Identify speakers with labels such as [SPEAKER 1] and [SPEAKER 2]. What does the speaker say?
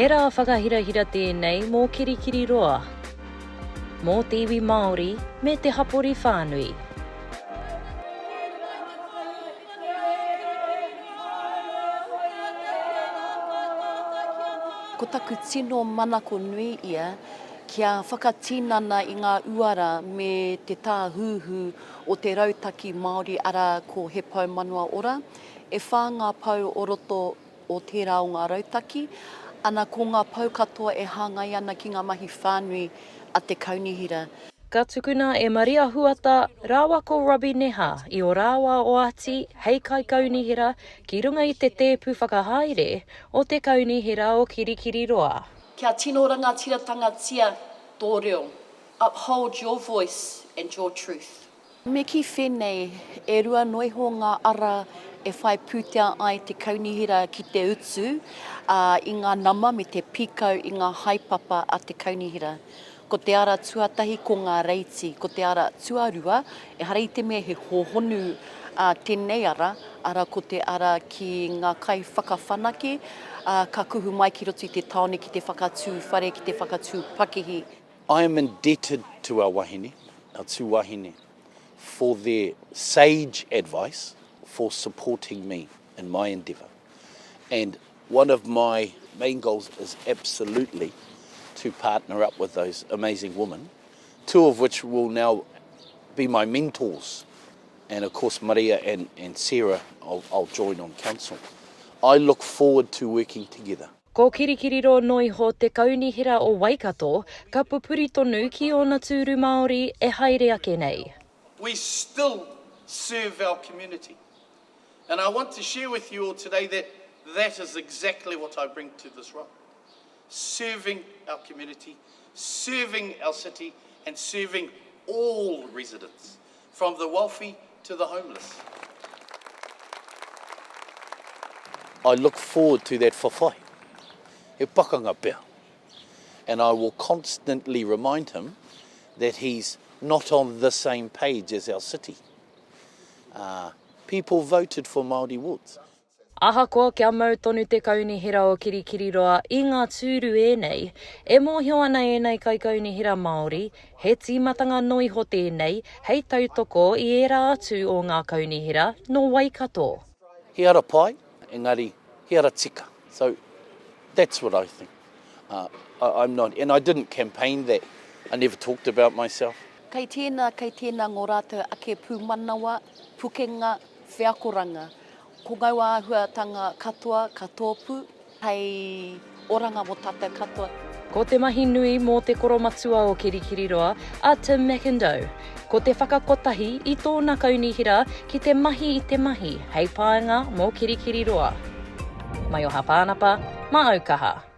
[SPEAKER 1] He rā whakahirahira tēnei mō Kirikiriroa, mō te iwi Māori me te hapori whānui.
[SPEAKER 2] Ko taku tino manako nui ia, kia whakatinana i ngā uara me te tāhuhu o te rautaki Māori ara ko he pau manua ora. E whā ngā pau o roto o tērā o ngā rautaki, ana ko ngā pau katoa e hāngai ana ki ngā mahi whānui a te kaunihera.
[SPEAKER 1] Ka tukuna e Maria Huata, rāua ko Robbie Neha i o rāua o ati hei kaikaunihera ki runga i te tēpu whakahaere o te kaunihera o Kirikiriroa.
[SPEAKER 2] Kia tino rangatiratanga tia tō reo. Uphold your voice and your truth. Me ki whenei, e rua noiho ngā ara e whai pūtea ai te kaunihera ki te utu, i ngā nama me te pikau i ngā haipapa a te kaunihera. Ko te ara tuatahi ko ngā reiti, ko te ara tuarua, e hara i te mea he hohonu tēnei ara ko te ara ki ngā kai whakawhanake, ka kuhu mai ki roto i te taone ki te whakatū whare, ki te whakatū pakihi.
[SPEAKER 3] I am indebted to our wahine, our tū wahine, for their sage advice, for supporting me in my endeavour. And one of my main goals is absolutely to partner up with those amazing women, two of which will now be my mentors. And of course Maria and Sarah, I'll join on council. I look forward to working together.
[SPEAKER 1] Ko Kirikiriroa noi ho te kaunihera o Waikato, ka pupuri tonu ki ona tūru Māori e haere ake nei.
[SPEAKER 4] We still serve our community. And I want to share with you all today that that is exactly what I bring to this role. Serving our community, serving our city, and serving all residents, from the wealthy to the homeless.
[SPEAKER 3] I look forward to that whawhai, he pakanga pēr. And I will constantly remind him that he's not on the same page as our city. People voted for Māori wards.
[SPEAKER 1] Ahakoa kia mau tonu te kaunihera o Kirikiriroa i ngā tūru ēnei, e mōhio ana ēnei kaikaunihera Māori, he tīmatanga noi ho tēnei, hei tautoko i ērā atu o ngā kaunihera no Waikato.
[SPEAKER 3] He ara pai, engari, he ara tika. So that's what I think. I'm not, and I didn't campaign that. I never talked about myself.
[SPEAKER 2] Kei tēnā ngō rātou ake pūmanawa, pukenga, whiakoranga. Ko ngau āhuatanga katoa, ka tōpu, hei oranga mo tātou katoa.
[SPEAKER 1] Ko te mahi nui mō te koromatua o Kirikiriroa, a Tim McIndoe. Ko te whakakotahi i tōna kaunihera ki te mahi i te mahi, hei pāenga mō Kirikiriroa. Mai o hapānapa, ma Aukaha.